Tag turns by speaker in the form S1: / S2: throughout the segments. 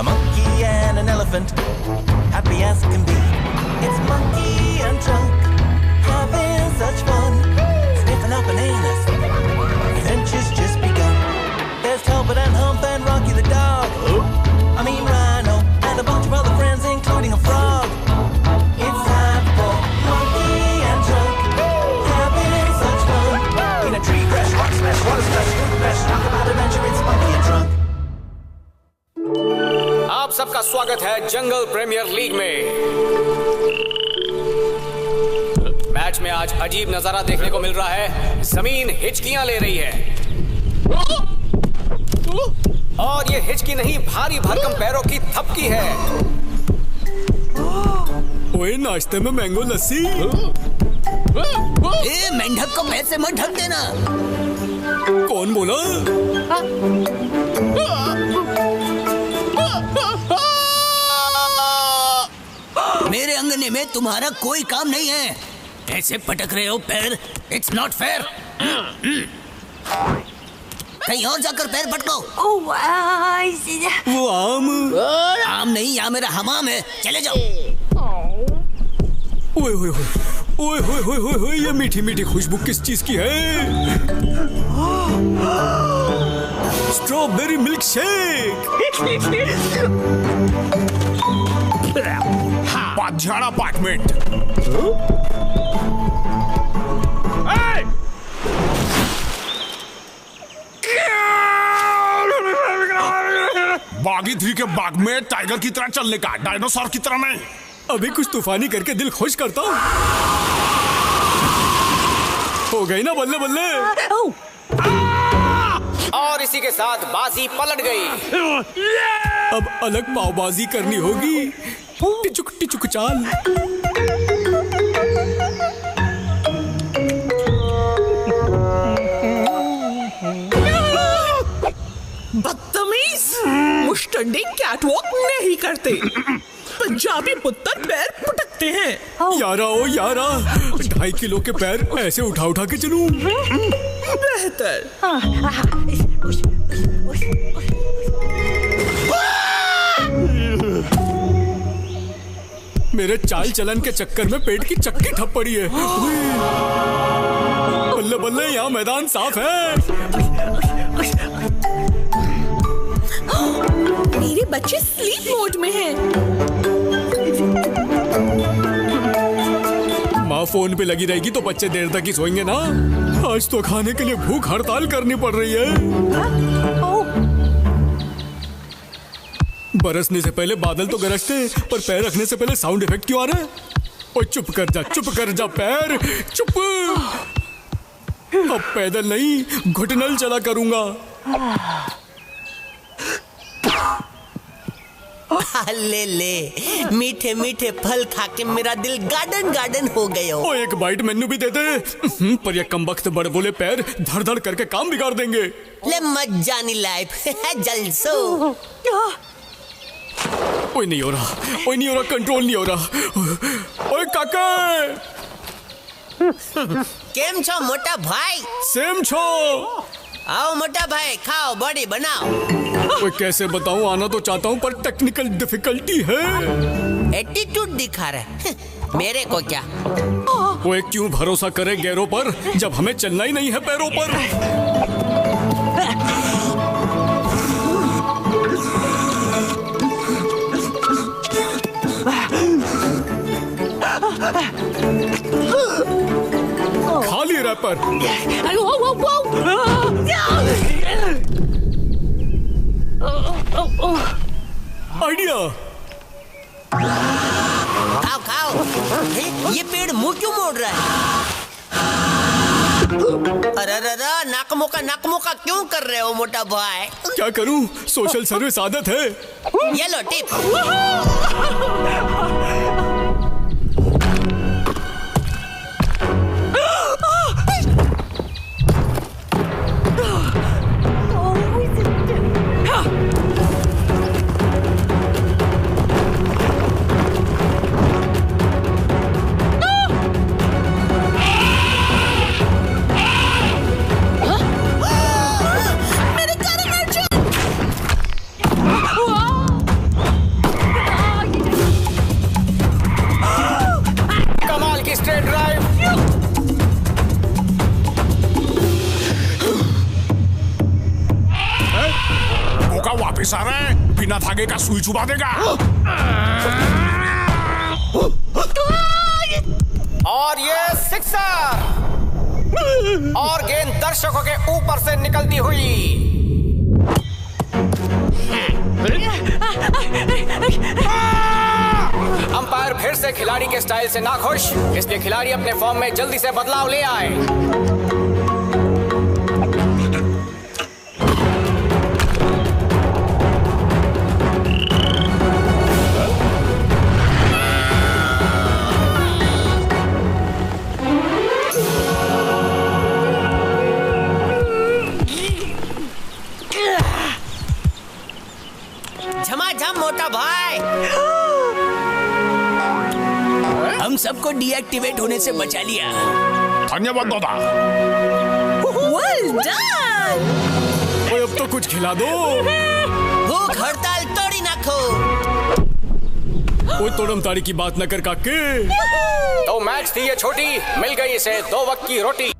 S1: A monkey and an elephant, happy as can be. It's Monkey and Trunk, having such fun. Sniffing out bananas, adventure's just begun. There's Talbot and Hump and Rocky the dog. I mean Rhino, and a bunch of other friends, including a frog. It's time for Monkey and Trunk, having such fun. In a tree crash, rock smash, water splash, fruit splash, talk about adventure, it's Monkey and Trunk.
S2: आप सबका स्वागत है जंगल premiere league में। Match में आज अजीब नजारा देखने को मिल रहा है। जमीन हिचकियां ले रही है और ये हिचकी नहीं, भारी भरकम पैरों की थपकी है।
S3: ओए, नाश्ते में मैंगो लस्सी।
S4: ए, मेंढक को पैर से मत ढक देना।
S3: कौन बोला?
S4: मेरे अंगने में तुम्हारा कोई काम नहीं है। ऐसे पटक रहे हो पैर, इट्स नॉट फेयर। कहीं और जाकर पैर पटको।
S3: वो
S4: आम नहीं, यहाँ मेरा हमाम है, चले जाओ।
S3: ओए ओए ओए ओए ओए ओए ओए, ये मीठी मीठी खुशबू किस चीज की है? Strawberry milkshake.
S5: पाझाड़ा अपार्टमेंट। बागी 3 के बाग में टाइगर की तरह चलने का, डायनासोर की तरह नहीं।
S3: अभी कुछ तूफानी करके दिल खुश करता हूँ। हो गई ना बल्ले बल्ले।
S2: और इसी के साथ बाजी पलट गई।
S3: अब अलग पावबाजी करनी होगी। टिचुक टिचुक चाल।
S6: बदतमीज, मुश्तंडी कैटवॉक नहीं करते। पंजाबी पुत्तर पैर पटकते हैं।
S3: यारा ओ यारा, 2.5 किलो के पैर ऐसे उठा उठा के चलूं।
S6: बेहतर।
S3: मेरे चाल चलन के चक्कर में पेट की चक्की ठप पड़ी है। बल्ले बल्ले, यहाँ मैदान साफ है।
S6: मेरे बच्चे स्लीप मोड में हैं।
S3: माँ फोन पे लगी रहेगी तो बच्चे देर तक ही सोएंगे ना। आज तो खाने के लिए भूख हड़ताल करनी पड़ रही है। बरसने से पहले बादल तो गरजते हैं, पर पैर रखने से पहले साउंड इफेक्ट क्यों आ रहा है? ओए चुप कर जा पैर, चुप। अब पैदल नहीं, घुटनल चला करूंगा।
S4: ले ले, मीठे मीठे फल खा के मेरा दिल गार्डन गार्डन हो गया।
S3: ओ, एक बाइट मेन्यू भी दे दे। पर ये कमबख्त बड़े बोले पैर धड़ धड़ करके काम बिगाड़ देंगे।
S4: ले मत जानी लाइफ जलसो।
S3: ओए नहीं हो रहा, कंट्रोल नहीं हो रहा। ओए काका।
S4: केम छो मोटा भाई?
S3: सेम छो।
S4: आओ मोटा भाई, खाओ, बॉडी बनाओ।
S3: ओए कैसे बताऊं, आना तो चाहता हूं पर टेक्निकल डिफिकल्टी है।
S4: एटीट्यूड दिखा रहा है, मेरे को क्या?
S3: ओए क्यों भरोसा करे गैरों पर, जब हमें चलना ही नहीं है पैरों पर। खाली रैपर। आइडिया।
S4: खाओ खाओ। ये पेड़ मुंह क्यों मोड़ रहा है? अरे नाक मुका क्यों कर रहे हो मोटा भाई?
S3: क्या करूं, सोशल सर्विस आदत है।
S4: ये लो टिप।
S5: ऑफिसर है, बिना धागे का सुई चुबा देगा।
S2: और ये सिक्सर, और गेंद दर्शकों के ऊपर से निकलती हुई। अंपायर फिर से खिलाड़ी के स्टाइल से नाखुश, इसलिए खिलाड़ी अपने फॉर्म में जल्दी से बदलाव ले आए।
S4: झमाझम मोटा भाई, हम सबको डीएक्टिवेट होने से बचा लिया।
S5: धन्यवाद दादा।
S6: Well done!
S3: ओए अब तो कुछ खिला दो।
S4: भूख हड़ताल तोड़ी ना खो।
S3: कोई तोड़म ताड़ी की बात न कर काके।
S2: तो मैच थी ये छोटी, मिल गई इसे 2 वक्त की रोटी।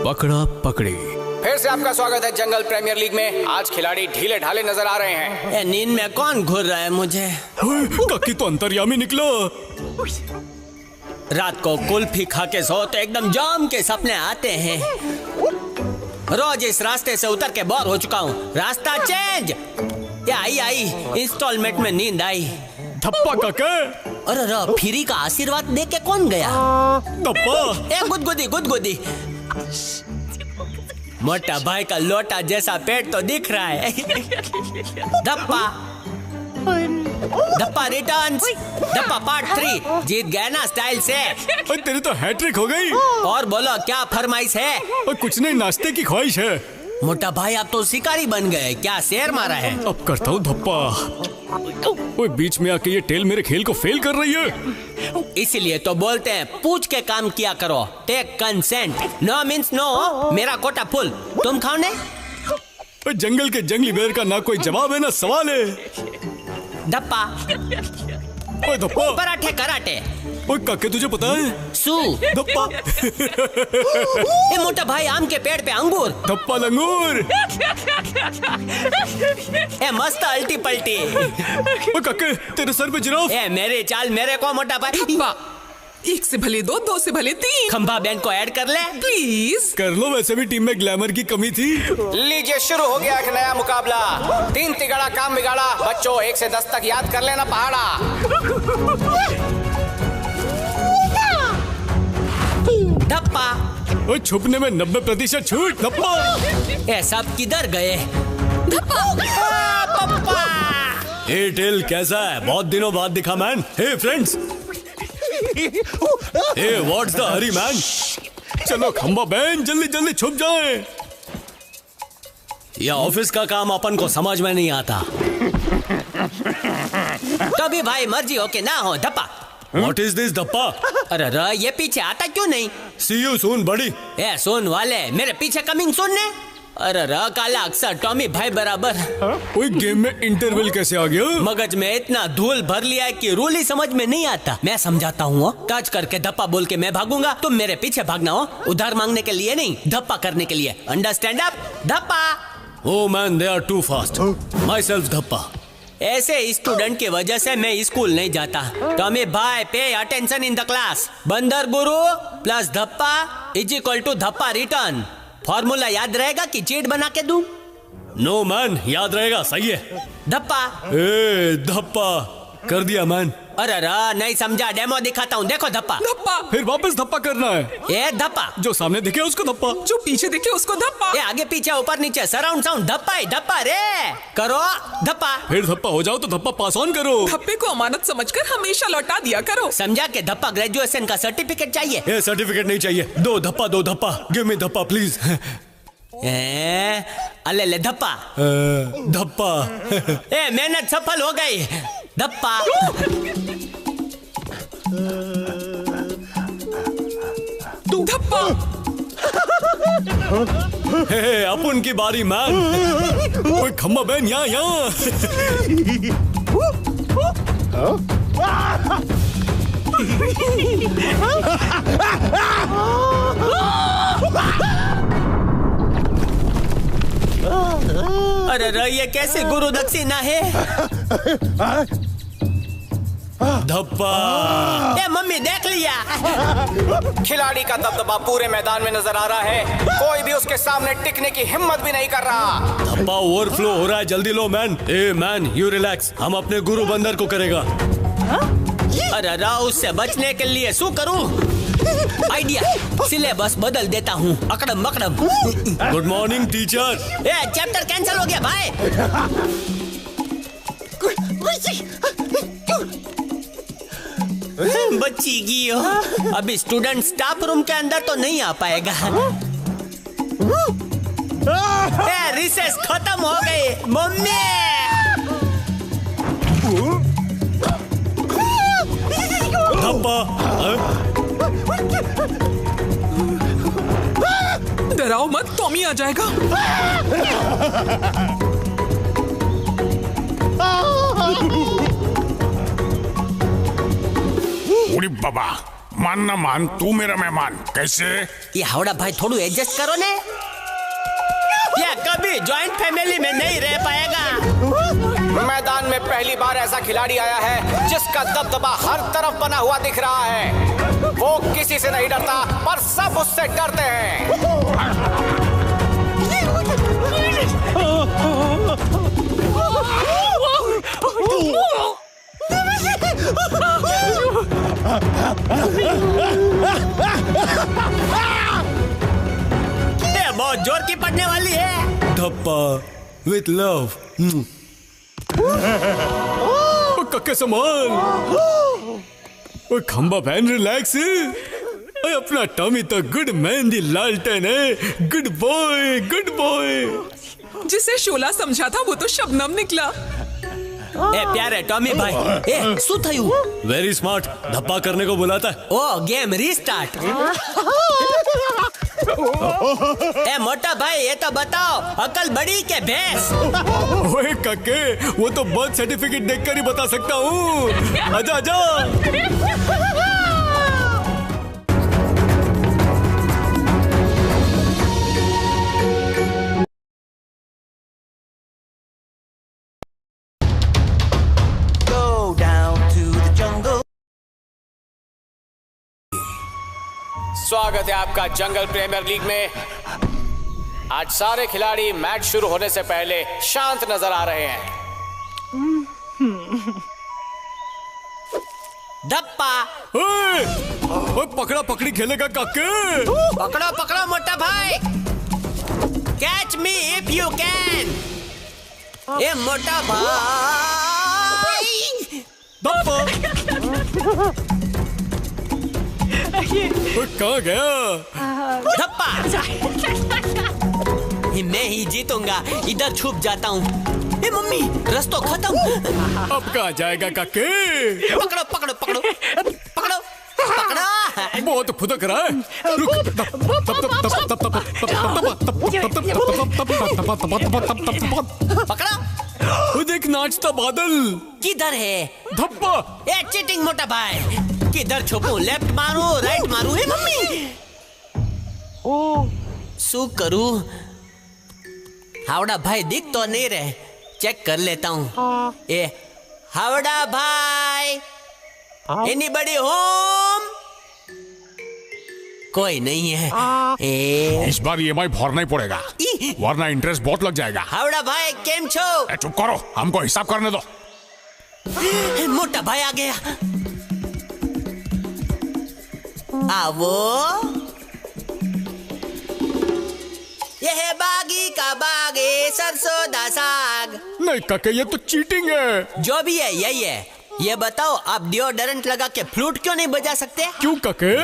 S3: पकड़ा पकड़ी।
S2: फिर से आपका स्वागत है जंगल प्रीमियर लीग में। आज खिलाड़ी ढीले ढाले नजर आ रहे हैं।
S4: नींद में कौन घूर रहा है मुझे?
S3: काकी तो अंतर्यामी निकला।
S4: रात को कुल्फी खा के सो तो एकदम जाम के सपने आते हैं। रोज इस रास्ते से उतर के बोर हो चुका हूँ। रास्ता चेंज। आई इंस्टॉलमेंट में नींद आई।
S3: धप्पा काके।
S4: अरे फ्री का आशीर्वाद दे के कौन गया?
S3: धप्पा।
S4: गुदगुदी। मोटा भाई का लोटा जैसा पेट तो दिख रहा है। धप्पा रिटर्न्स। धप्पा पार्ट 3 जीत गए ना स्टाइल से।
S3: तेरी तो हैट्रिक हो गई।
S4: और बोलो क्या फरमाइश है?
S3: कुछ नहीं, नाश्ते की ख्वाहिश है।
S4: मोटा भाई आप तो शिकारी बन गए, क्या शेर मारा है?
S3: अब करता हूँ धप्पा। ओए बीच में आके ये टेल मेरे खेल को फेल कर रही है।
S4: इसीलिए तो बोलते हैं पूछ के काम किया करो। Take consent. No means no. मेरा कोटा फुल। तुम खाओ ने?
S3: जंगल के जंगली बेर का ना कोई जवाब है ना सवाल है।
S4: धप्पा।
S3: ओए धप्पा।
S4: पराठे कराटे।
S3: ओए काके तुझे पता है?
S4: सू।
S3: धप्पा।
S4: ए मोटा भाई आम के पेड़ पे अंगूर।
S3: धप्पा लंगूर।
S4: ए मस्त अल्टी पल्टी।
S3: ओए काके तेरे सर पे जिराफ।
S4: ए मेरे चाल मेरे को मोटा भाई।
S6: धप्पा, 1 से भले 2, 2 से भले 3।
S4: खंभा बैंड को ऐड कर ले
S6: प्लीज।
S3: कर लो, वैसे भी टीम में ग्लैमर की कमी थी।
S2: लीजिए शुरू हो गया एक नया मुकाबला। 3 तिगड़ा काम बिगाड़ा। बच्चों 1 से 10 तक याद कर लेना पहाड़ा।
S4: धप्पा।
S3: ओए छुपने में 90% छूट। धप्पा।
S4: ए सब किधर गए?
S3: हे टेल कैसा है? बहुत दिनों बाद दिखा man. Hey friends. Hey what's the hurry man? चलो खंबा बैन जल्दी जल्दी छुप जाए।
S4: यह ऑफिस का काम अपन को समझ में नहीं आता। कभी भाई मर्जी हो के ना हो। धप्पा।
S3: व्हाट इज दिस धप्पा?
S4: अरे ये पीछे आता क्यों नहीं?
S3: सी यू सून बड़ी।
S4: ए सुन वाले मेरे पीछे कमिंग सुनने। अरे काला अक्सर टॉमी भाई बराबर।
S3: कोई गेम में इंटरवल कैसे आ गया?
S4: मगज में इतना धूल भर लिया है कि रूल ही समझ में नहीं आता। मैं समझाता हूँ। टच करके धप्पा बोल के मैं भागूंगा, तुम मेरे पीछे भागना हो। उधार मांगने के लिए नहीं, धप्पा करने के लिए। Understand up? धप्पा।
S3: Oh man, they are too fast. Myself धप्पा।
S4: ऐसे स्टूडेंट की वजह से मैं स्कूल नहीं जाता। टॉमी भाई pay attention in the class. बंदर गुरु प्लस धप्पा इज इक्वल टू धप्पा रिटर्न। फॉर्मूला याद रहेगा कि चीट बना के दूं?
S3: नो मैन, याद रहेगा। सही है।
S4: धप्पा।
S3: ए धप्पा कर दिया मैन।
S4: अरे नहीं समझा, डेमो दिखाता हूँ। देखो धप्पा।
S6: धप्पा।
S3: फिर वापस धप्पा करना है।
S4: ए धप्पा।
S3: जो सामने दिखे उसको धप्पा,
S6: जो पीछे दिखे उसको धप्पा।
S4: ए आगे पीछे ऊपर नीचे सराउंड साउंड धप्पा ही धप्पा रे। करो धप्पा।
S3: फिर धप्पा हो जाओ तो धप्पा पास ऑन करो।
S6: धप्पे को अमानत समझकर हमेशा लौटा दिया करो।
S4: समझा के धप्पा ग्रेजुएशन का सर्टिफिकेट चाहिए।
S3: ए सर्टिफिकेट नहीं चाहिए। दो धप्पा गिव मी धप्पा प्लीज।
S4: अले ले धप्पा।
S3: धप्पा।
S4: ए मेहनत सफल हो गई। धप्पा।
S6: तू धप्पा।
S3: अपन की बारी मैन। ओए खम्बा बैन यहाँ
S4: अरे रे, ये कैसी गुरु दक्षिणा है? धप्पा। ए मम्मी देख लिया।
S2: खिलाड़ी का दबदबा पूरे मैदान में नजर आ रहा है। कोई भी उसके सामने टिकने की हिम्मत भी नहीं कर रहा।
S3: धप्पा ओवरफ्लो हो रहा है, जल्दी लो मैन। ए मैन, यू रिलैक्स, हम अपने गुरु बंदर को करेगा।
S4: अरे रा, उससे बचने के लिए शू करूं? आइडिया, सिलेबस बदल देता हूँ। अकड़म मकड़म।
S3: Good morning teacher.
S4: ए चैप्टर कैंसिल हो गया भाई। बच्ची की हो। अभी स्टूडेंट स्टाफ रूम के अंदर तो नहीं आ पाएगा। ए रिसेस खत्म हो गई मम्मी।
S3: धप्पा।
S6: डराओ मत, टॉमी आ जाएगा।
S5: उड़ी बाबा, मान ना मान, तू मेरा मेहमान। कैसे?
S4: ये हावड़ा भाई थोड़ा एडजस्ट करो ने। ये कभी जॉइंट फैमिली में नहीं रह पाएगा।
S2: मैदान में पहली बार ऐसा खिलाड़ी आया है जिसका दबदबा हर तरफ बना हुआ दिख रहा है। वो किसी से नहीं डरता, पर सब उससे डरते हैं।
S4: ये बहुत जोर की पड़ने वाली है।
S3: धप्पा विथ लव। कक्के संभाल। ओए खंबा बहन, रिलैक्स। ओए अपना टॉमी तो गुड मैन दी लालटेन है। Good boy, good boy.
S6: जिसे शोला समझा था वो तो शबनम निकला।
S4: ए प्यारे टॉमी भाई, ए शू थयू?
S3: Very smart. धप्पा करने को बुलाता है।
S4: ओ गेम रीस्टार्ट। ए मोटा भाई, ये तो बताओ, अकल बड़ी के भैंस?
S3: ओए कक्के, वो तो बर्थ सर्टिफिकेट देखकर ही बता सकता हूँ। आजा आजा।
S1: Go down to the jungle.
S2: स्वागत है आपका जंगल प्रीमियर लीग में। आज सारे खिलाड़ी मैच शुरू होने से पहले शांत नजर आ रहे हैं।
S4: धप्पा।
S3: ओए पकड़ा पकड़ी खेलेगा काके।
S4: पकड़ो पकड़ो मोटा भाई। Catch me if you can. ए मोटा भाई।
S3: धप्पा। ओए कहाँ गया?
S4: धप्पा। मैं ही जीतूंगा, इधर छुप जाता हूँ। ए मम्मी, रस्तो खत्म।
S3: अब कहाँ जाएगा काके?
S4: पकड़ो पकड़ो पकड़ो पकड़ो पकड़ो।
S3: बहुत फुदक रहा है। रुक।
S4: पकड़ो।
S3: वो देख नाचता बादल।
S4: किधर है?
S3: धप्पा।
S4: ए चीटिंग मोटा भाई। किधर छुपू? लेफ्ट मारू राइट मारू? हे मम्मी, शू करूं? हावड़ा भाई दिख तो नहीं रहे, चेक कर लेता हूँ। ए हावड़ा भाई, एनीबडी होम? कोई नहीं है। ए
S5: इस बार EMI भरना ही पड़ेगा, वरना इंटरेस्ट बहुत लग जाएगा।
S4: हावड़ा भाई केम छो?
S5: ए, चुप करो, हमको हिसाब करने दो।
S4: मोटा भाई आ गया। आवो। ये है बागी का बागे, सरसों दा साग।
S3: नहीं काके, ये तो चीटिंग है।
S4: जो भी है यही है। ये बताओ, आप डिओडोरेंट लगा के फ्लूट क्यों नहीं बजा सकते?
S3: क्यों काके?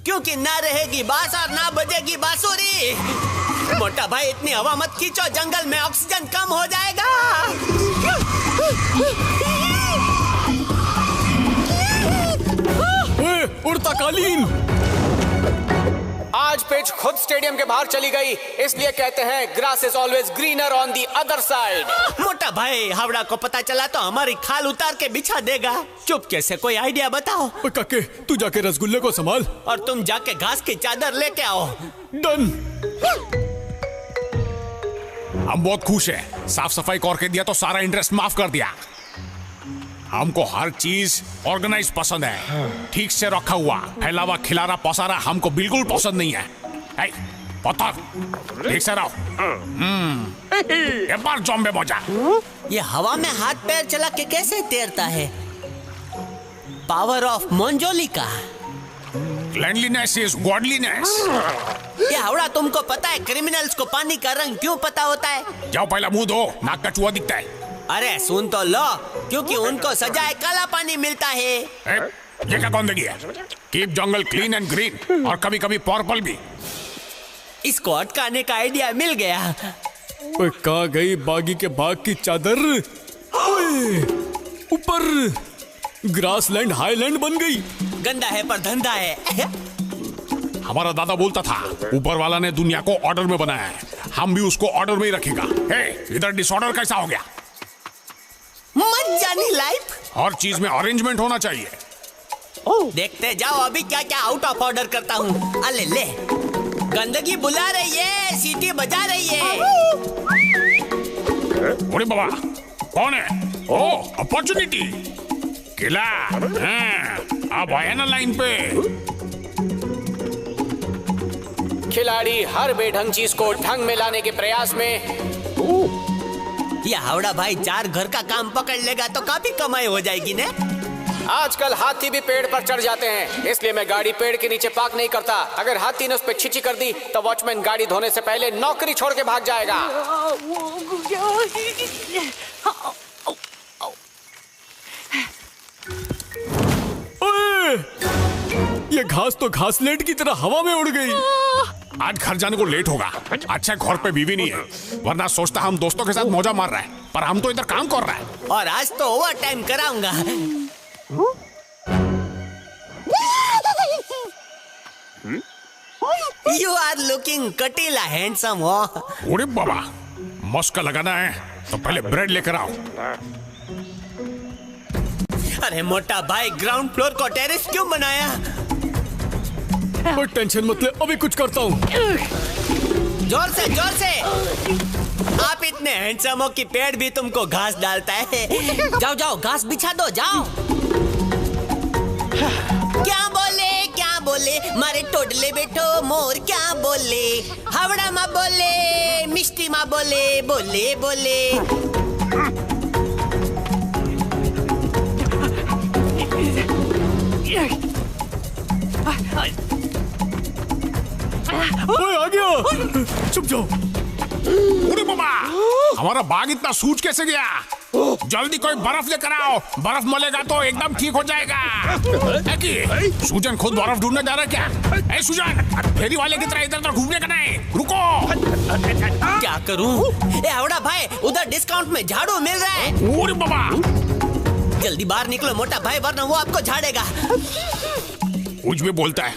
S4: क्योंकि ना रहेगी बांस और ना बजेगी बांसुरी। मोटा भाई इतनी हवा मत खींचो, जंगल में ऑक्सीजन कम हो जाएगा।
S3: उड़ता कालीन।
S2: आज पिच खुद स्टेडियम के बाहर चली गई, इसलिए कहते हैं grass is always greener on the other side.
S4: मोटा भाई, हावड़ा को पता चला तो हमारी खाल उतार के बिछा देगा। चुपके से कोई आइडिया बताओ।
S3: काके, तू जाके रसगुल्ले को संभाल
S4: और तुम जाके घास की चादर लेके आओ।
S3: डन।
S5: हम बहुत खुश हैं। साफ सफाई करके दिया तो सारा इंटरेस्ट माफ कर दिया। हमको हर चीज ऑर्गेनाइज पसंद है, ठीक से रखा हुआ। फैलावा खिलारा पसारा हमको बिल्कुल पसंद नहीं है। पत्थर ठीक से रहो। एक बार जॉम्बे मौजा।
S4: ये हवा में हाथ पैर चला के कैसे तैरता है? Power of Manjolika.
S5: Cleanliness is godliness.
S4: ये हावड़ा, तुमको पता है क्रिमिनल्स को पानी का रंग क्यों पता होता है?
S5: जाओ पहला मुंह धो, नाक का चूहा दिखता है।
S4: अरे सुन तो लो, क्योंकि उनको सजाए काला पानी मिलता है।
S5: ये क्या गंदगी है? Keep jungle clean and green, और कभी कभी पर्पल भी।
S4: इसको अटकाने का आइडिया मिल गया।
S3: ओए कहाँ गई बागी के बाग की चादर? ओए ऊपर ग्रासलैंड हाईलैंड बन गई।
S4: गंदा है पर धंधा है।
S5: हमारा दादा बोलता था, ऊपर वाला ने दुनिया को ऑर्डर में बनाया है, हम भी उसको ऑर्डर में ही रखेगा। इधर डिसऑर्डर कैसा हो गया?
S4: मत जानी लाइफ।
S5: हर चीज में अरेंजमेंट होना चाहिए।
S4: देखते जाओ अभी क्या क्या आउट ऑफ ऑर्डर करता हूँ। अले ले, गंदगी बुला रही है, सीटी बजा रही है।
S5: अरे बाबा, कौन है? ओ, अपॉर्चुनिटी। किला। अब आया ना लाइन पे।
S2: खिलाड़ी हर बेढंग चीज को ढंग में लाने के प्रयास में।
S4: ये हावड़ा भाई 4 घर का काम पकड़ लेगा तो काफी कमाई हो जाएगी ने।
S2: आजकल हाथी भी पेड़ पर चढ़ जाते हैं, इसलिए मैं गाड़ी पेड़ के नीचे पार्क नहीं करता। अगर हाथी ने उस पर छिची कर दी तो वॉचमैन गाड़ी धोने से पहले नौकरी छोड़ के भाग जाएगा।
S3: ओए, ये घास तो घासलेट की तरह हवा में उड़ गई।
S5: आज घर जाने को लेट होगा। अच्छा घर पे बीवी नहीं है, वरना सोचता हम दोस्तों के साथ मौजा मार रहा है, पर हम तो इधर काम कर रहा है।
S4: और आज तो ओवर टाइम कराऊंगा। You are looking कटीला हैंडसम हो।
S5: अरे बाबा, मस्का लगाना है तो पहले ब्रेड लेकर आओ।
S4: अरे मोटा भाई, ग्राउंड फ्लोर को टेरेस क्यों बनाया?
S3: कोई टेंशन मत ले, अभी कुछ करता हूँ।
S4: जोर से जोर से। आप इतने हैंडसम हो कि पेड़ भी तुमको घास डालता है। जाओ जाओ, घास बिछा दो, जाओ। क्या बोले मारे टोडले बैठो मोर, क्या बोले? हावड़ा माँ बोले, मिष्टी माँ बोले, बोले बोले।
S3: ओए आ गया, चुप जाओ।
S5: अरे बाबा, हमारा बाग इतना सूज कैसे गया? जल्दी कोई बर्फ लेकर आओ, बर्फ मलेगा तो एकदम ठीक हो जाएगा। सुजन खुद बर्फ ढूंढने जा रहा है क्या? ए सुजन, फेरी वाले की तरह इधर उधर घूमने का नहीं, रुको।
S4: क्या करूं? ए हावड़ा भाई, उधर डिस्काउंट में झाड़ू मिल रहा है।
S5: अरे बाबा,
S4: जल्दी बाहर निकलो मोटा भाई, वरना वो आपको झाड़ेगा।
S5: कुछ भी बोलता है।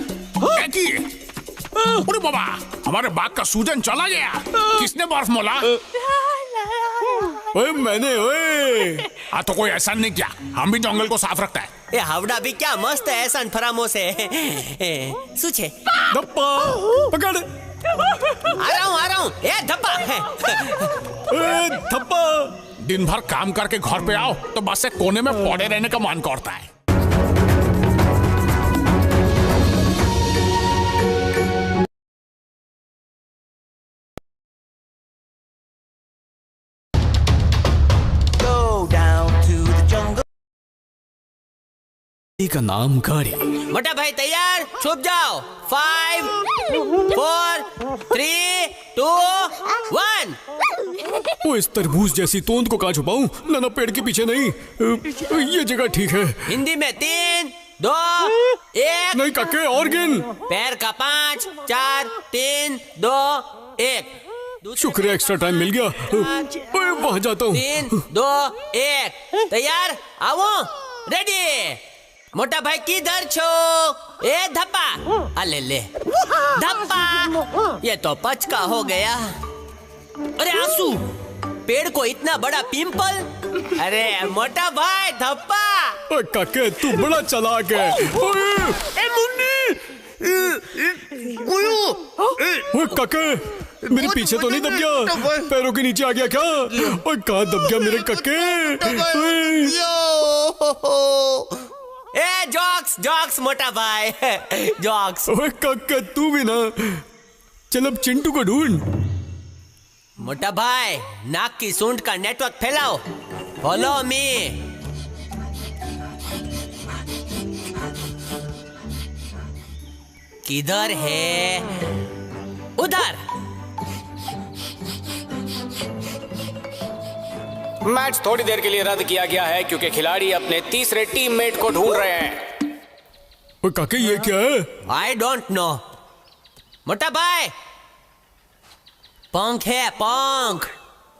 S5: अरे बाबा, हमारे बाग का सूजन चला गया। किसने बर्फ मोला?
S3: ओए मैंने। ओए
S5: तो कोई एहसान नहीं किया, हम भी जंगल को साफ रखता है।
S4: ये हावड़ा भी क्या मस्त है एहसान फरामोश है। सूछे
S3: धप्पा पकड़।
S4: आ रहा हूँ। ए धप्पा।
S3: ए धप्पा।
S5: दिन भर काम करके घर पे आओ तो बस से कोने में पड़े रहने का मन करता है।
S3: का नाम गाड़ी।
S4: मोटा भाई तैयार, छुप जाओ। 5 4 3 2 1।
S3: वो इस तरबूज जैसी तोंद को कहाँ छुपाऊं? ना पेड़ के पीछे नहीं, ये जगह ठीक है।
S4: हिंदी में 3 2 1।
S3: नहीं काके, और गिन।
S4: पैर का 5 4 3 2 1।
S3: शुक्रिया, एक्स्ट्रा टाइम मिल गया। ओए वहां जाता हूँ।
S4: 3 2 1। तैयार, आओ, रेडी। मोटा भाई किधर छो? ए धप्पा। अले ले धप्पा, ये तो पचका हो गया। अरे आंसू, पेड़ को इतना बड़ा पिंपल। अरे मोटा भाई धप्पा।
S3: ओए काके, तू बड़ा चालाक है। ओए काके, मेरे पीछे तो नहीं दब गया? पैरों के नीचे आ गया क्या? ओए कहाँ दब गया मेरे कक्के?
S4: ए जॉक्स जॉक्स मोटा भाई जॉक्स।
S3: ओए कक्के तू भी ना। चल अब चिंटू को ढूंढ।
S4: मोटा भाई नाक की सूंड का नेटवर्क फैलाओ। Follow me. किधर है? उधर।
S2: मैच थोड़ी देर के लिए रद्द किया गया है क्योंकि खिलाड़ी अपने तीसरे टीममेट को ढूंढ रहे हैं।
S3: ओए काके ये क्या है?
S4: I don't know. मोटा भाई पंख है, पंख।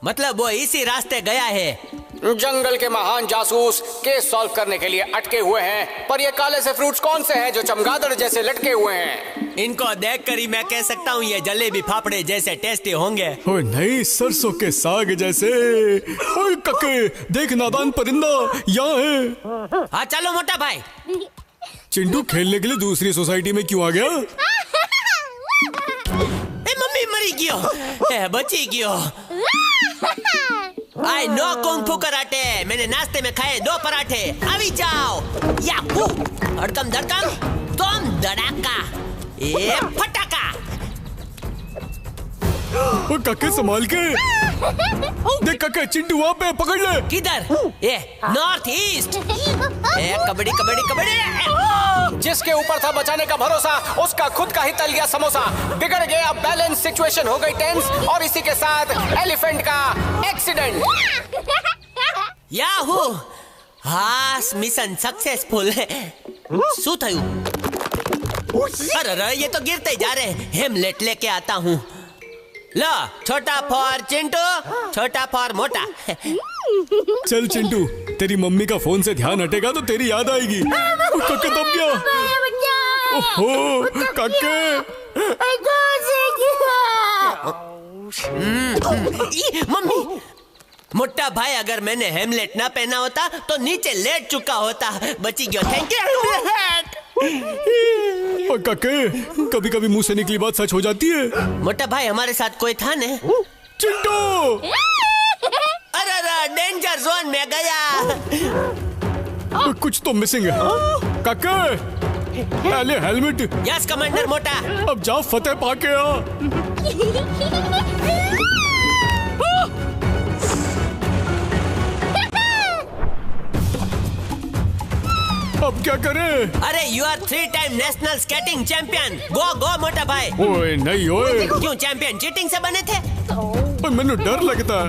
S4: मतलब वो इसी रास्ते गया है।
S2: जंगल के महान जासूस केस सॉल्व करने के लिए अटके हुए हैं, पर ये काले से फ्रूट्स कौन से हैं जो चमगादड़ जैसे लटके हुए हैं?
S4: इनको देखकर ही मैं कह सकता हूँ ये जलेबी फाफड़े जैसे टेस्टी होंगे।
S3: ओए नहीं, सरसों के साग जैसे। ओए कक्के देख, नादान परिंदा यहाँ है।
S4: हाँ चलो मोटा भाई।
S3: चिंटू खेलने के लिए दूसरी सोसाइटी में क्यों आ गया?
S4: मम्मी मरी गयो, बची गयो। I know kung fu karate. मैंने नाश्ते में खाए 2 पराठे। अभी जाओ। याहू! धड़कम धड़कम, तुम धड़ाका, ये फटाका।
S3: ओ कक्के संभाल के देख। कक्के चिंटू वहाँ पे, पकड़ ले।
S4: किधर? ये नॉर्थ ईस्ट। कबड्डी कबड्डी कबड्डी।
S2: जिसके ऊपर था बचाने का भरोसा, उसका खुद का ही तल गया समोसा। बिगड़ गया बैलेंस, सिचुएशन हो गई टेंस, और इसी के साथ एलिफेंट का एक्सीडेंट।
S4: याहू! हास मिशन सक्सेसफुल। શું થયું? अरे ये तो गिरते ही जा रहे। हेमलेट लेके आता हूँ। लो, छोटा फॉर चिंटू, छोटा फॉर मोटा।
S3: चल चिंटू, तेरी मम्मी का फोन से ध्यान हटेगा तो तेरी याद आएगी। कक्के दब गया। ओहो कक्के।
S4: मम्मी, मोटा भाई अगर मैंने हेमलेट ना पहना होता तो नीचे लेट चुका होता। बची गया। Thank you.
S3: और कक्के कभी कभी मुंह से निकली बात सच हो जाती है।
S4: मोटा भाई हमारे साथ कोई था ने?
S3: चिंटू!
S4: अरे डेंजर जोन में गया।
S3: कुछ तो मिसिंग है। कक्के पहले हेलमेट।
S4: यस कमांडर मोटा।
S3: अब जाओ फतेह पाके आ। अब क्या करें?
S4: अरे you are 3 time national skating champion. Go go मोटा भाई।
S3: ओए नहीं ओए।
S4: क्यों चैंपियन चीटिंग से बने थे?
S3: मैंने डर लगता है।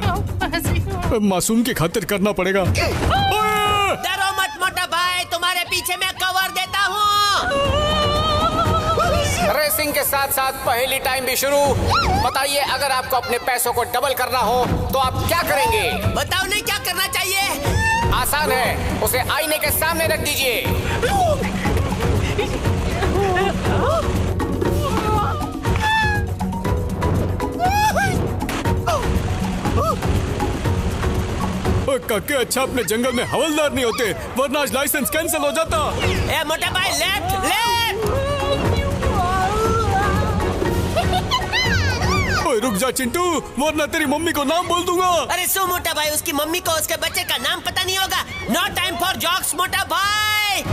S3: मासूम की खातिर करना पड़ेगा।
S4: डरो मत मोटा भाई, तुम्हारे पीछे मैं कवर देता हूँ।
S2: रेसिंग के साथ साथ पहली टाइम भी शुरू। बताइए, अगर आपको अपने पैसों को डबल करना हो तो आप क्या करेंगे?
S4: बताओ नहीं क्या करना चाहिए?
S2: आसान है, उसे आईने के सामने रख दीजिए।
S3: कक्के अच्छा अपने जंगल में हवलदार नहीं होते, वरना आज लाइसेंस कैंसिल हो जाता।
S4: ए मोटा भाई लेफ्ट लेफ्ट।
S3: ओए रुक जा चिंटू, वरना तेरी मम्मी को नाम बोल दूंगा।
S4: अरे सो मोटा भाई, उसकी मम्मी को उसके बच्चे का नाम पता नहीं होगा। नो टाइम फॉर जॉक्स मोटा भाई।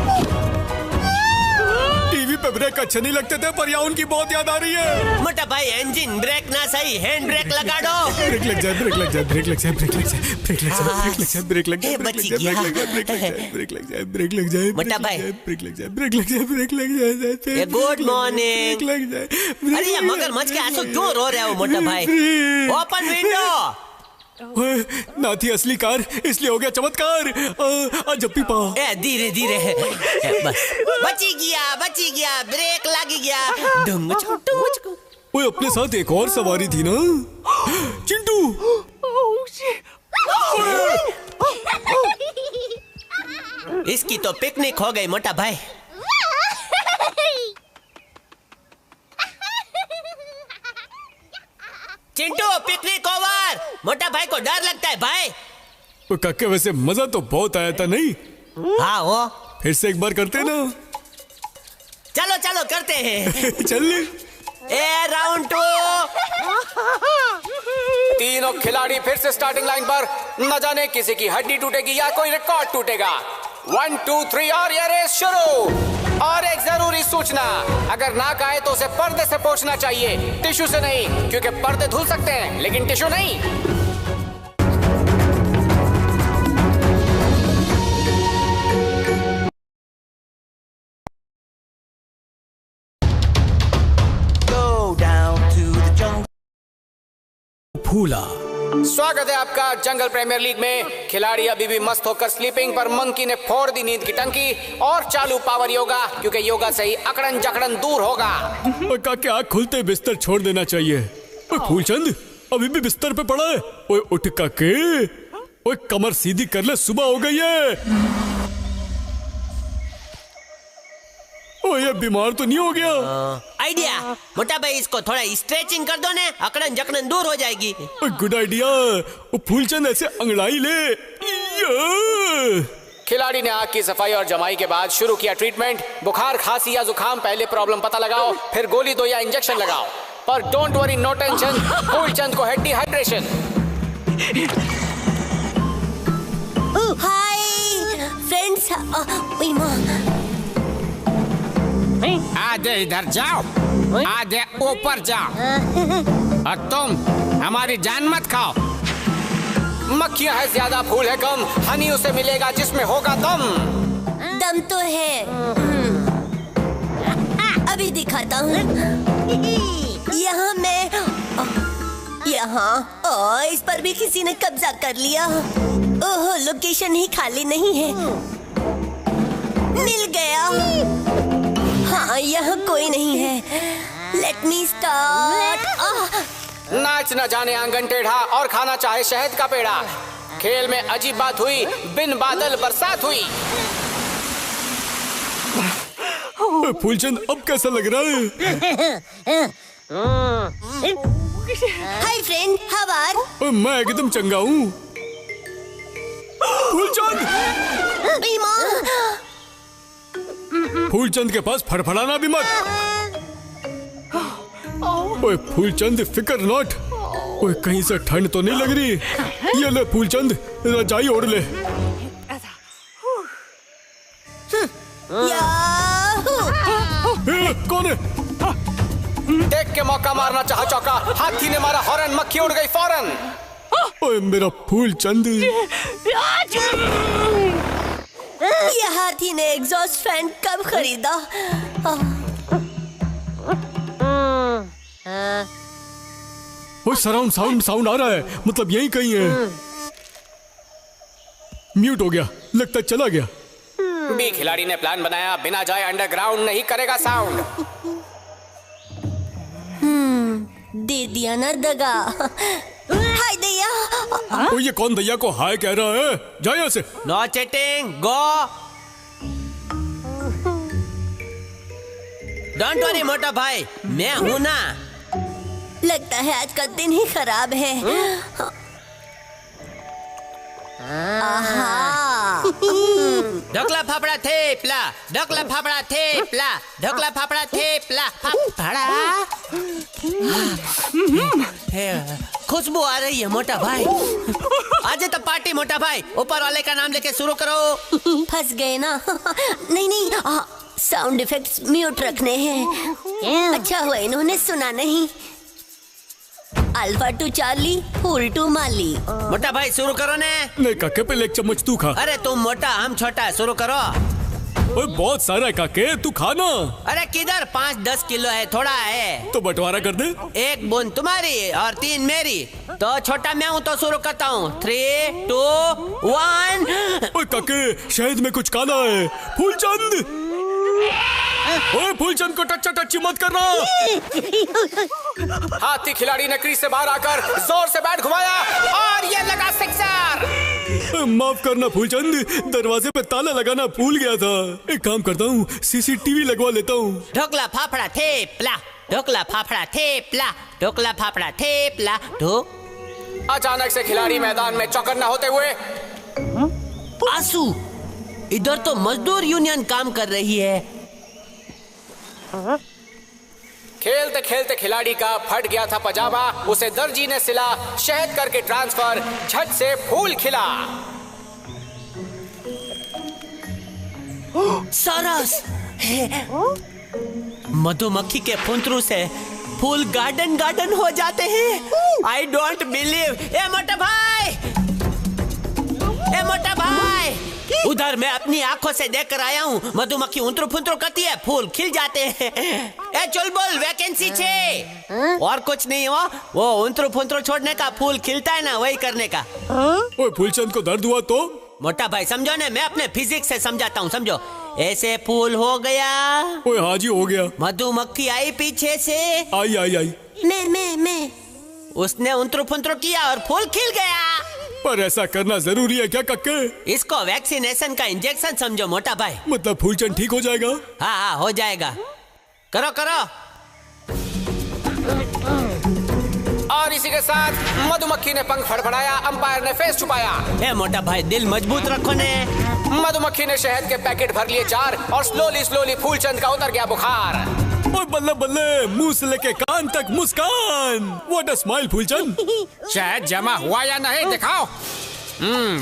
S3: टीवी पे ब्रेक अच्छे नहीं लगते थे, पर यहाँ उनकी बहुत याद आ रही है।
S4: मोटा भाई इंजन ब्रेक ना सही, हैंड ब्रेक लगा दो।
S3: ब्रेक लग जाए, ब्रेक लग जाए, ब्रेक लग जाए, ब्रेक लग जाए, ब्रेक लग जाए, ब्रेक लग जाए, ब्रेक लग जाए, ब्रेक लग जाए, ब्रेक लग जाए, ब्रेक लग जाए, ब्रेक लग जाए,
S4: मोटा भाई।
S3: ब्रेक लग जाए, ब्रेक लग जाए, ब्रेक लग जाए।
S4: Good morning.
S3: ब्रेक लग जाए।
S4: अरे ये मगरमच्छ के आंसू क्यों रो रहे हो मोटा भाई? Open window.
S3: ना थी असली कार, इसलिए हो गया चमत्कार। जप्पी पा।
S4: ए धीरे धीरे। बस बची गया, ब्रेक लगी गया। डुंगचको।
S3: ओए अपने साथ एक और सवारी थी ना, चिंटू।
S4: इसकी तो पिकनिक हो गई मोटा भाई। Chintu picnic over. मोटा भाई को डर लगता है भाई।
S3: तो कक्के वैसे मजा तो बहुत आया था नहीं?
S4: हाँ वो।
S3: फिर से एक बार करते ना।
S4: चलो चलो करते हैं।
S3: चल।
S4: A round 2।
S2: खिलाड़ी फिर से स्टार्टिंग लाइन पर। न जाने किसी की हड्डी टूटेगी या कोई रिकॉर्ड टूटेगा। 1 2 3 और ये रेस शुरू। और एक जरूरी सूचना, अगर नाक आए तो उसे पर्दे से पोंछना चाहिए, टिश्यू से नहीं, क्योंकि पर्दे धुल सकते हैं लेकिन टिश्यू नहीं।
S1: Go down to the jungle.
S3: फूला।
S2: स्वागत है आपका जंगल प्रीमियर लीग में। खिलाड़ी अभी भी मस्त होकर स्लीपिंग पर मंकी ने फोड़ दी नींद की टंकी। और चालू पावर योगा, क्योंकि योगा से ही अकड़न जकड़न दूर होगा।
S3: काके आँख खुलते बिस्तर छोड़ देना चाहिए। फूलचंद अभी भी बिस्तर पे पड़ा है। ओए उठ काके, ओए कमर सीधी कर ले, सुबह हो गई है। ओए ये बीमार तो नहीं हो गया?
S4: आइडिया, मोटा भाई इसको थोड़ा स्ट्रेचिंग कर दो ने, अकड़न जकड़न दूर हो जाएगी।
S3: Good idea. वो फूलचंद ऐसे अंगड़ाई ले।
S2: खिलाड़ी ने आंख की सफाई और जमाई के बाद शुरू किया ट्रीटमेंट। बुखार, खांसी या जुकाम, पहले प्रॉब्लम पता लगाओ, फिर गोली दो या इंजेक्शन लगाओ। पर don't worry, no tension, Phoolchand को है डिहाइड्रेशन।
S7: हाय फ्रेंड्स,
S5: आधे इधर जाओ, आधे ऊपर जाओ, और तुम हमारी जान मत खाओ।
S2: मक्खियां है ज्यादा, फूल है कम, हनी उसे मिलेगा जिसमें होगा दम।
S7: दम तो है, अभी दिखाता हूँ। यहाँ मैं, यहाँ इस पर भी किसी ने कब्जा कर लिया। ओह, लोकेशन ही खाली नहीं है। मिल गया। हाँ, यहाँ कोई नहीं है। Let me start.
S2: नाच न जाने आंगन टेढ़ा और खाना चाहे शहद का पेड़ा। खेल में अजीब बात हुई, बिन बादल बरसात हुई।
S3: फूलचंद अब कैसा लग रहा है?
S7: Hi friend, how are?
S3: मैं एकदम चंगा हूँ। फूलचंद, फूलचंद के पास फड़फड़ाना भी मत। ओए फूलचंद, फिकर नॉट। ओए कहीं से ठंड तो नहीं लग रही? ये ले फूलचंद, रजाई ओढ़ ले। कौन है?
S2: देख के मौका मारना चाहा चौका, हाथी ने मारा हॉर्न, मक्खी उड़ गई फौरन।
S3: ओए मेरा फूलचंद।
S7: ये हाथी ने एग्जॉस्ट फैन कब खरीदा?
S3: ओए सराउंड साउंड आ रहा है, मतलब यही कहीं है। म्यूट हो गया, लगता चला गया।
S2: बी खिलाड़ी ने प्लान बनाया, बिना जाए अंडरग्राउंड नहीं करेगा साउंड।
S7: दे दिया ना दगा। हाय दैया।
S3: ओ ये कौन दैया को हाय कह रहा है? जा यहाँ से।
S4: No cheating, go. Don't worry मोटा भाई, मैं हूं ना।
S7: लगता है आज का दिन ही खराब है।
S4: ढोकला फाफड़ा थेपला, ढोकला फाफड़ा थेपला, ढोकला फाफड़ा थेपला, फाफड़ा। खुशबू आ रही है मोटा भाई। आज तो पार्टी मोटा भाई, ऊपर वाले का नाम लेके शुरू करो।
S7: फंस गए ना? नहीं, साउंड इफेक्ट्स म्यूट रखने हैं। अच्छा हुआ इन्होंने सुना नहीं। अल्फा टू चार्ली, फूल टू माली।
S4: मोटा भाई शुरू करो ने।
S3: नहीं काके, पहले एक चम्मच तू खा।
S4: अरे तुम मोटा, हम छोटा, शुरू करो।
S3: ओए बहुत सारा है काके, तू खा ना।
S4: अरे किधर, 5-10 किलो है, थोड़ा है।
S3: तो बंटवारा कर दे।
S4: 1 बूंद तुम्हारी और 3 मेरी। तो छोटा मैं हूँ तो शुरू करता हूँ। 3, 2, 1।
S3: ओए काके, शहद में कुछ काला है। फूलचंद, ओए फूलचंद को टच्ची मत करना।
S2: हाथी खिलाड़ी ने क्रीज से बाहर आकर जोर से बैट घुमाया और ये लगा सिक्सर।
S3: माफ करना फूलचंद, दरवाजे पे ताला लगाना भूल गया था। एक काम करता हूँ, सीसीटीवी लगवा लेता हूँ।
S4: ढोकला फाफड़ा थेपला, ढोकला फाफड़ा थेपला, ढोकला फाफड़ा थेपला,
S2: अचानक से खिलाड़ी मैदान में चौकन्ना होते हुए।
S4: आंसू, इधर तो मजदूर यूनियन काम कर रही है।
S2: खेलते खेलते खिलाड़ी का फट गया था पजामा, उसे दर्जी ने सिला, शहद करके ट्रांसफर, झट से फूल खिला।
S4: सरस, मधुमक्खी के फुंतरू से फूल गार्डन गार्डन हो जाते हैं। I don't believe. ए मोटा भाई, ए मोटा भाई, उधर मैं अपनी आंखों से देख कर आया हूँ। मधुमक्खी उंतरू फुंतरू करती है, फूल खिल जाते हैं। ए चल बोल, वैकेंसी छे। और कुछ नहीं हो, वो उंतरू फुंतरू छोड़ने का, फूल खिलता है ना, वही करने का।
S3: ओए फूलचंद को दर्द हुआ तो?
S4: मोटा भाई समझो ना, मैं अपने फिजिक्स से समझाता हूँ, समझो। ऐसे फूल हो गया।
S3: ओए हाँ जी हो गया।
S4: मधुमक्खी आई पीछे से।
S3: आई आई आई।
S7: मैं
S4: उसने उंतरू फुंतरू किया और फूल खिल गया।
S3: पर ऐसा करना जरूरी है क्या कक्के?
S4: इसको वैक्सीनेशन का इंजेक्शन समझो मोटा भाई।
S3: मतलब फूलचंद ठीक हो जाएगा?
S4: हाँ हाँ हो जाएगा। करो करो।
S2: और इसी के साथ मधुमक्खी ने पंख फड़फड़ाया, अंपायर ने फेस छुपाया।
S4: ए मोटा भाई, दिल मजबूत रखो ने।
S2: मधुमक्खी ने शहद के पैकेट भर लिए 4 और स्लोली स्लोली फूलचंद का उतर गया बुखार।
S3: ओए बल्ले बल्ले, मुंह से लेके कान तक मुस्कान। What a smile Phoolchand.
S2: शहद जमा हुआ या नहीं दिखाओ।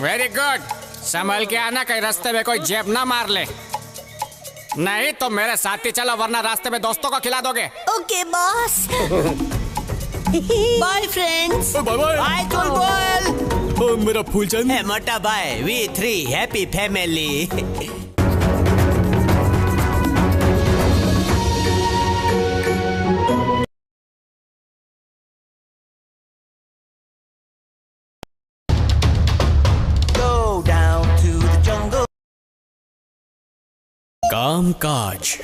S2: Very good. संभल के आना, कहीं रास्ते में कोई जेब ना मार ले। नहीं तो मेरे साथ ही चलो, वरना रास्ते में दोस्तों को खिला दोगे।
S7: Okay boss. Bye friends.
S3: Bye bye.
S4: आई चल बोल।
S3: ओ मेरा फूलचंद।
S4: ए मोटा भाई, we 3 happy family.
S1: Go down to the jungle.
S3: काम काज।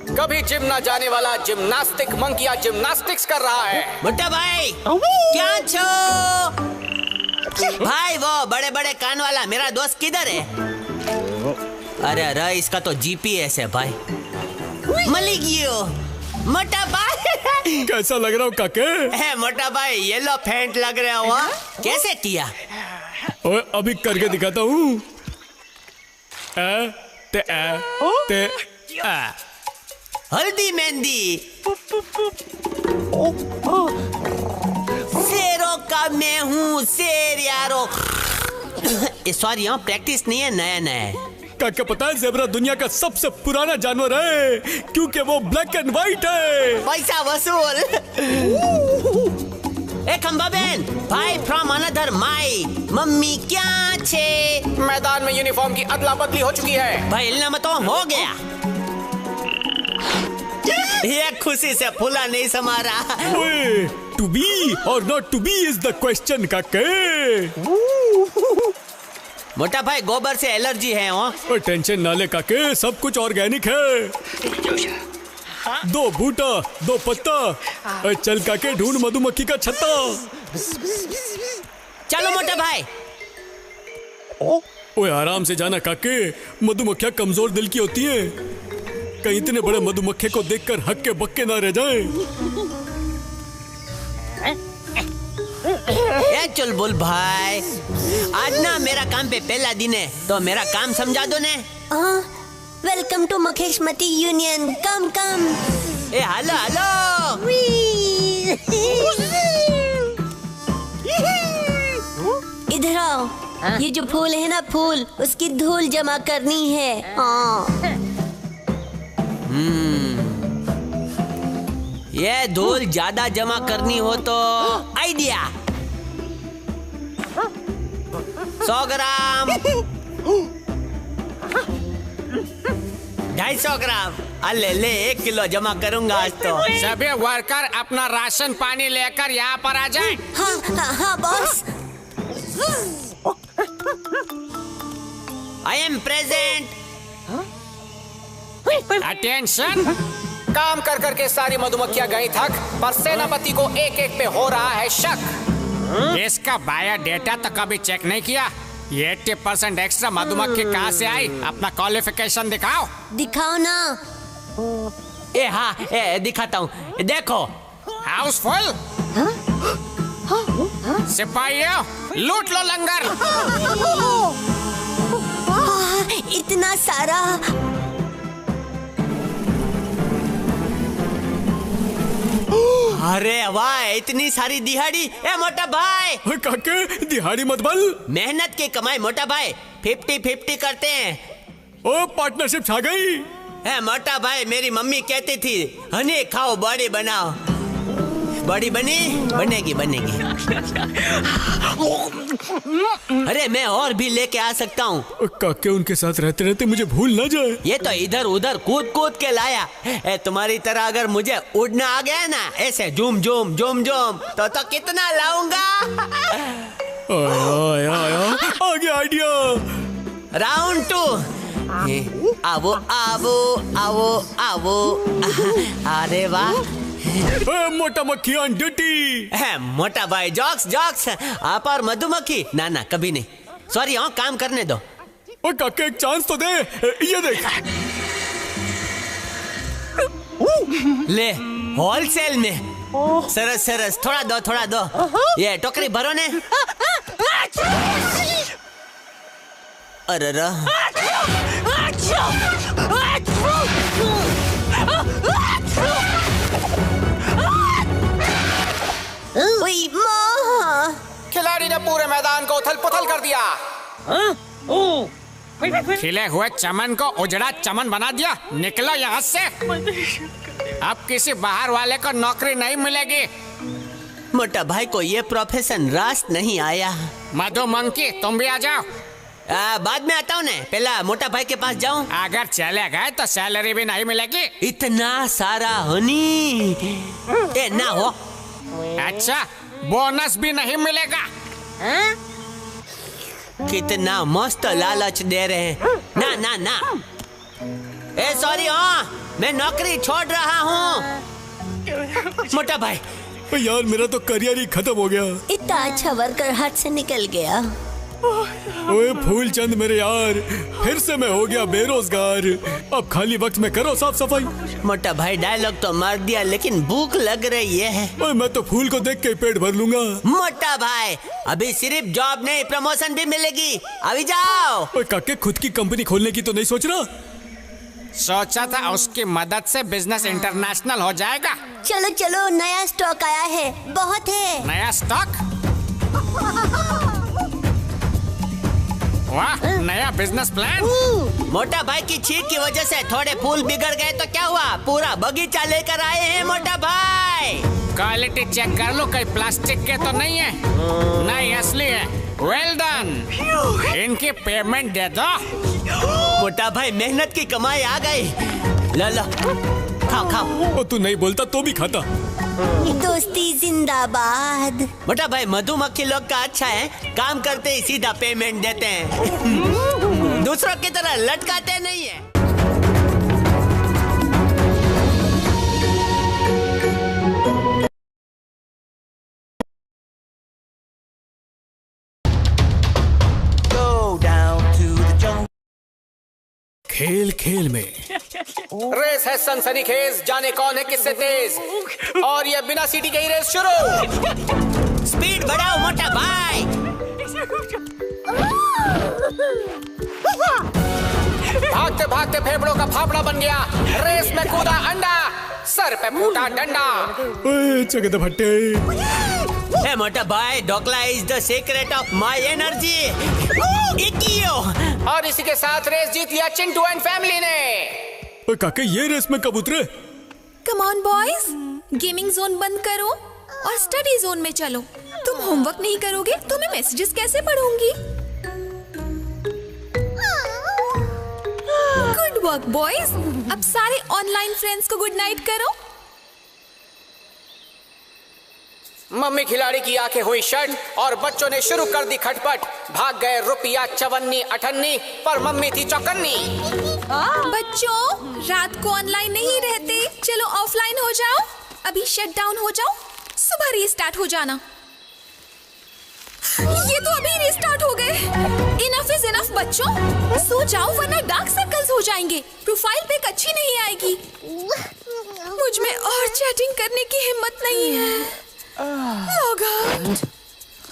S2: कभी जिम ना जाने वाला जिम्नास्टिक मंकिया जिम्नास्टिक्स कर रहा है।
S4: मोटा भाई क्या छो? भाई वो बड़े बड़े कान वाला मेरा दोस्त किधर है? अरे अरे, इसका तो जीपीएस है भाई। मलिगियो। मोटा भाई
S3: कैसा लग रहा हूँ काके?
S4: है मोटा भाई, येलो फेंट लग रहा हो। कैसे किया?
S3: ओए अभी करके दिखाता हूँ। ते
S4: हल्दी मेहंदी। शेरों का मैं हूँ शेर यारो। सॉरी हाँ, प्रैक्टिस नहीं है, नया नया है।
S3: काके पता है ज़ेब्रा दुनिया का सबसे पुराना जानवर है, क्योंकि वो ब्लैक एंड व्हाइट है।
S4: पैसा वसूल। ए खंबा बहन, भाई फ्रॉम अनदर माई। मम्मी क्या छे?
S2: मैदान में यूनिफॉर्म की अदला बदली हो चुकी है।
S4: भाई इल्ना मत हो गया। ये खुशी से फूला नहीं समा रहा।
S3: ओए, to be or not to be is the question काके।
S4: मोटा भाई गोबर से एलर्जी है वो।
S3: ओए टेंशन ना ले काके, सब कुछ ऑर्गेनिक है। 2 बूटा 2 पत्ता। ओए चल काके, ढूंढ मधुमक्खी का छत्ता।
S4: चलो मोटा भाई।
S3: ओए आराम से जाना काके, मधुमक्खियाँ कमजोर दिल की होती हैं। कहीं इतने बड़े मधुमक्खी को देखकर हक्के बक्के ना रह जाएं।
S4: ए चल बोल भाई, आज ना मेरा काम पे पहला दिन है, तो मेरा काम समझा दो ने।
S7: Welcome to Makheshmati union. Come come.
S4: ए हेलो हेलो।
S7: इधर आओ। ये जो फूल है ना, फूल, उसकी धूल जमा करनी है।
S4: ये धूल ज्यादा जमा करनी हो तो आइडिया। 100 ग्राम, 250 ग्राम। अले ले 1 किलो जमा करूंगा आज तो।
S2: सभी वर्कर अपना राशन पानी लेकर यहाँ पर आ जाएं।
S7: हाँ boss.
S4: I am present.
S2: Attention. काम कर करके सारी मधुमक्खियां गई थक, पर सेनापति को एक एक पे हो रहा है शक। इसका बायोडेटा तो कभी चेक नहीं किया। ये 80% एक्स्ट्रा मधुमक्खी कहाँ से आई? अपना क्वालिफिकेशन दिखाओ।
S7: दिखाओ ना।
S4: ए हाँ, दिखाता हूँ, देखो।
S2: हाउसफुल। सिपाहियों, लूट लो लंगर।
S7: इतना सारा।
S4: अरे वाह, इतनी सारी दिहाड़ी। ए मोटा भाई,
S3: ओए काके दिहाड़ी मत बल।
S4: मेहनत की कमाई मोटा भाई, 50-50 करते हैं।
S3: ओ पार्टनरशिप छा गई।
S4: ए मोटा भाई, मेरी मम्मी कहती थी हनी खाओ बॉडी बनाओ। बॉडी बनी, बनेगी बनेगी। अरे मैं और भी लेके आ सकता हूँ।
S3: काके उनके साथ रहते रहते मुझे भूल ना जाए।
S4: ये तो इधर उधर कूद कूद के लाया। तुम्हारी तरह अगर मुझे उड़ना आ गया ना, ऐसे झूम झूम झूम झूम, तो कितना लाऊंगा।
S3: आया आया आ गया आइडिया।
S4: राउंड 2। आवो आवो आवो आवो। अरे वाह।
S3: मोटा मक्खी ऑन ड्यूटी।
S4: मोटा भाई जॉक्स जॉक्स। आप और मधुमक्खी ना ना कभी नहीं। सॉरी, हाँ काम करने दो।
S3: ओ काके एक चांस तो दे। ये देख
S4: ले, होलसेल में। सरस सरस, थोड़ा दो। ये टोकरी भरो ने। अरे
S2: खिलाड़ी ने पूरे मैदान को उथल पुथल कर दिया। खिले हुए चमन को उजड़ा चमन बना दिया। निकलो यहाँ से। अब किसी बाहर वाले को नौकरी नहीं मिलेगी।
S4: मोटा भाई को ये प्रोफेशन रास नहीं आया।
S2: मधु मंकी, तुम भी आ जाओ।
S4: बाद में आता हूँ ने, पहला मोटा भाई के पास जाऊँ।
S2: अगर चले गए तो सैलरी भी नहीं मिलेगी।
S4: इतना सारा हनी ए ना हो।
S2: अच्छा, बोनस भी नहीं मिलेगा।
S4: कितना मस्त लालच दे रहे हैं। ना ना ना। ए सॉरी, हाँ मैं नौकरी छोड़ रहा हूँ। मोटा भाई
S3: यार, मेरा तो करियर ही खत्म हो गया।
S7: इतना अच्छा वर्कर हाथ से निकल गया।
S3: ओए फूलचंद मेरे यार, फिर से मैं हो गया बेरोजगार। अब खाली वक्त में करो साफ सफाई।
S4: मोटा भाई डायलॉग तो मार दिया, लेकिन भूख लग रही है।
S3: ओए मैं तो फूल को देख के पेट भर लूंगा।
S4: मोटा भाई, अभी सिर्फ जॉब नहीं, प्रमोशन भी मिलेगी। अभी जाओ।
S3: ओए काके, खुद की कंपनी खोलने की तो नहीं सोच रहा?
S2: सोचा था उसकी मदद से बिजनेस इंटरनेशनल हो जाएगा।
S7: चलो चलो, नया स्टॉक आया है, बहुत है।
S2: नया स्टॉक? वाह, नया बिजनेस प्लान।
S4: मोटा भाई की छींक की वजह से थोड़े फूल बिगड़ गए तो क्या हुआ, पूरा बगीचा लेकर आए हैं मोटा भाई।
S2: क्वालिटी चेक कर लो, कहीं प्लास्टिक के तो नहीं है। नहीं, असली है। Well done. इनकी पेमेंट दे दो।
S4: मोटा भाई, मेहनत की कमाई आ गई। लो लो, खाओ खाओ।
S3: तू नहीं बोलता तो भी खाता।
S7: दोस्ती जिंदाबाद।
S4: मोटा भाई, मधुमक्खी लोग का अच्छा है, काम करते ही सीधा पेमेंट देते हैं। दूसरों की तरह लटकाते नहीं है।
S3: खेल खेल में
S2: रेस है सनसनीखेज, जाने कौन है किससे तेज। और ये बिना सीटी के ही रेस शुरू।
S4: स्पीड बढ़ाओ मोटा भाई।
S2: भागते भागते फेफड़ों का फाफड़ा बन गया। रेस में कूदा अंडा, सर पे फूटा डंडा।
S3: चगद भट्टे।
S4: Hey, मोटा भाई, dhokla is the secret of my energy.
S2: और इसी के साथ रेस जीत लिया चिंटू एंड फैमिली ने।
S3: काके, ये रेस में कब उतरे?
S8: Come on boys, gaming zone बंद करो और स्टडी जोन में चलो। तुम होमवर्क नहीं करोगे तो मैं मैसेजेस कैसे पढ़ूंगी? Good work boys. अब सारे ऑनलाइन फ्रेंड्स को गुड नाइट करो।
S2: मम्मी खिलाड़ी की आंखें हुई शर्ट और बच्चों ने शुरू कर दी खटपट। भाग गए रुपया 54-58, पर मम्मी थी चौकन्नी।
S8: बच्चों, रात को ऑनलाइन नहीं रहते, चलो ऑफलाइन हो जाओ। अभी शट डाउन हो जाओ, सुबह रीस्टार्ट हो जाना। ये तो अभी रीस्टार्ट हो गए। इनफ इज इनफ बच्चों, सो जाओ वरना डार्क सर्कल्स हो जाएंगे। प्रोफाइल पिक अच्छी नहीं आएगी। मुझ में और चैटिंग करने की हिम्मत नहीं है। Log out.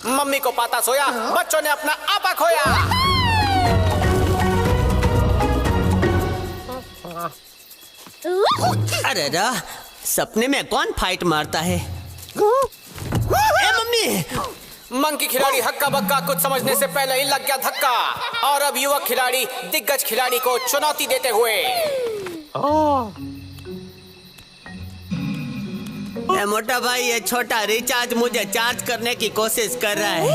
S2: मम्मी को पाता सोया, बच्चों ने अपना आपा खोया।
S4: अरे सपने में कौन फाइट मारता है? मम्मी।
S2: मंकी खिलाड़ी हक्का बक्का कुछ समझने से पहले ही लग गया धक्का और अब युवक खिलाड़ी दिग्गज खिलाड़ी को चुनौती देते हुए
S4: मोटा भाई, ये छोटा रिचार्ज मुझे चार्ज करने की कोशिश कर रहा है।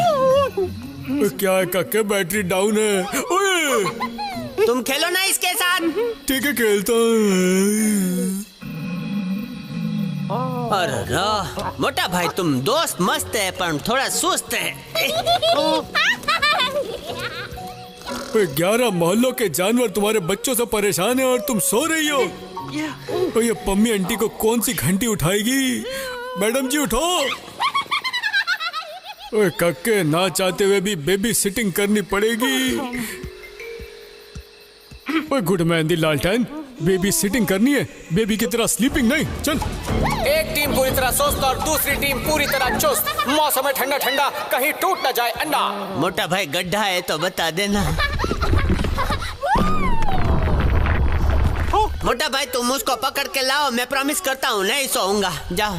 S3: क्या है काके, बैटरी डाउन है। ओए
S4: तुम खेलो ना इसके साथ।
S3: ठीक है, खेलता हूँ।
S4: अरे मोटा भाई, तुम दोस्त मस्त है पर थोड़ा सुस्त है।
S3: 11 मोहल्लों के जानवर तुम्हारे बच्चों से परेशान है और तुम सो रही हो। तो ये पम्मी आंटी को कौन सी घंटी उठाएगी? मैडम जी उठो। ओए कक्के, ना चाहते हुए भी बेबी सिटिंग करनी पड़ेगी। ओए गुड मेहंदी लालटेन, बेबी सिटिंग करनी है, बेबी की तरह स्लीपिंग नहीं। चल।
S2: एक टीम पूरी तरह सुस्त और दूसरी टीम पूरी तरह चुस्त। मौसम है ठंडा ठंडा, कहीं टूट न जाए अंडा।
S4: मोटा भाई गड्ढा है तो बता देना। मोटा भाई तुम उसको पकड़ के लाओ, मैं प्रॉमिस करता हूँ नहीं सोऊंगा। जाओ।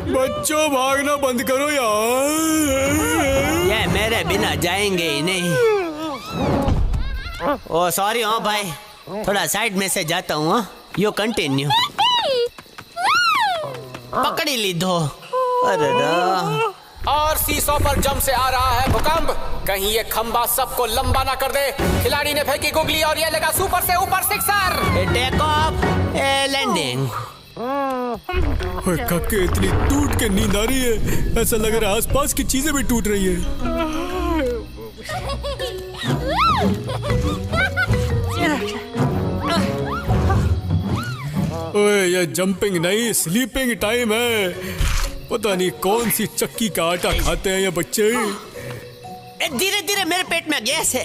S3: बच्चों भागना बंद करो यार।
S4: ये मेरे बिना जाएंगे ही नहीं। ओ सॉरी हो भाई, थोड़ा साइड में से जाता हूँ। You continue. पकड़ी ली दो। अरे
S2: और सीसो पर जम से आ रहा है भूकंप, कहीं ये खंबा सबको लंबा ना कर दे। खिलाड़ी ने फेंकी गुगली और ये लगा सुपर से ऊपर सिक्सर।
S4: Take off, landing.
S3: काके, इतनी टूट के नींद आ रही है, ऐसा लग रहा है आसपास की चीजें भी टूट रही है। ओए ये जंपिंग नहीं, स्लीपिंग टाइम है। पता नहीं कौन सी चक्की का आटा खाते हैं ये बच्चे।
S4: धीरे धीरे, मेरे पेट में गैस है।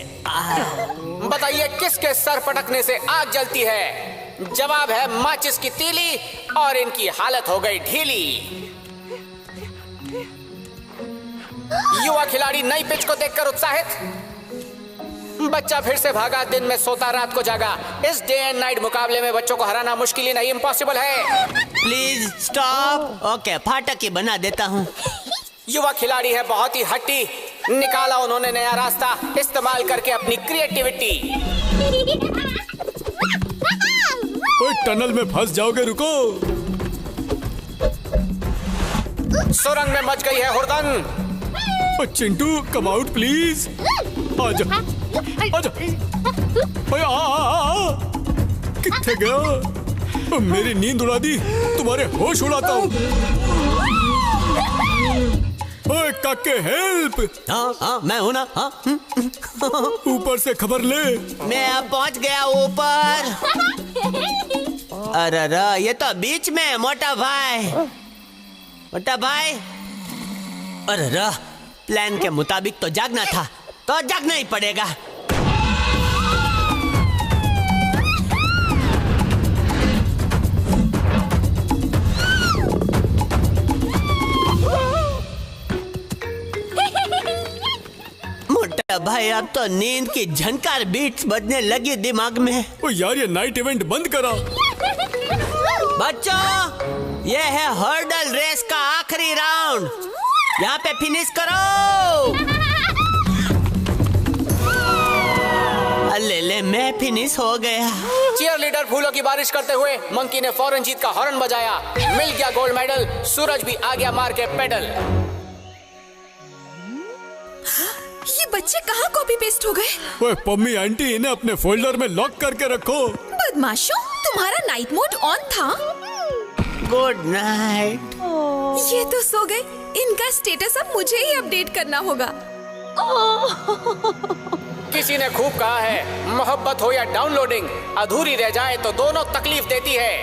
S2: बताइए किसके सर पटकने से आग जलती है? जवाब है माचिस की तीली और इनकी हालत हो गई ढीली। युवा खिलाड़ी नई पिच को देखकर उत्साहित। बच्चा फिर से भागा, दिन में सोता रात को जागा। इस डे एंड नाइट मुकाबले में बच्चों को हराना मुश्किल ही नहीं, इम्पॉसिबल है।
S4: Please stop. ओके, फाटक ही बना देता हूँ।
S2: युवा खिलाड़ी है बहुत ही हट्टी, निकाला उन्होंने नया रास्ता इस्तेमाल करके अपनी क्रिएटिविटी।
S3: ओए टनल में फंस जाओगे, रुको।
S2: सुरंग में मच गई है हुड़दंग।
S3: Chintu come out please. आजा आजा। ओए आ। किथे गया? मेरी नींद उड़ा दी, तुम्हारे होश उड़ाता हूँ। ओए काके हेल्प।
S4: हाँ मैं हूँ ना। हाँ
S3: ऊपर से खबर ले।
S4: मैं अब पहुँच गया ऊपर। अरे ये तो बीच में है मोटा भाई। मोटा भाई, अरे प्लान के मुताबिक तो जागना था, तो जागना ही पड़ेगा। मोटा भाई, अब तो नींद की झनकार बीट्स बजने लगी दिमाग में।
S3: ओ यार, ये नाइट इवेंट बंद करा।
S4: बच्चों, ये है हर्डल रेस का आखिरी राउंड, यहाँ पे फिनिश करो। ले मैं फिनिश हो गया।
S2: चीयर लीडर फूलों की बारिश करते हुए मंकी ने फौरन जीत का हॉर्न बजाया। मिल गया गोल्ड मेडल, सूरज भी आ गया मार के पेडल।
S8: ये बच्चे कहाँ कॉपी पेस्ट हो गए?
S3: ओए पम्मी आंटी, इन्हें अपने फोल्डर में लॉक करके रखो।
S8: बदमाशों, तुम्हारा नाइट मोड ऑन था।
S4: Good night.
S8: ये तो सो गए, इनका स्टेटस अब मुझे ही अपडेट करना होगा।
S2: किसी ने खूब कहा है, मोहब्बत हो या डाउनलोडिंग, अधूरी रह जाए तो दोनों तकलीफ देती है।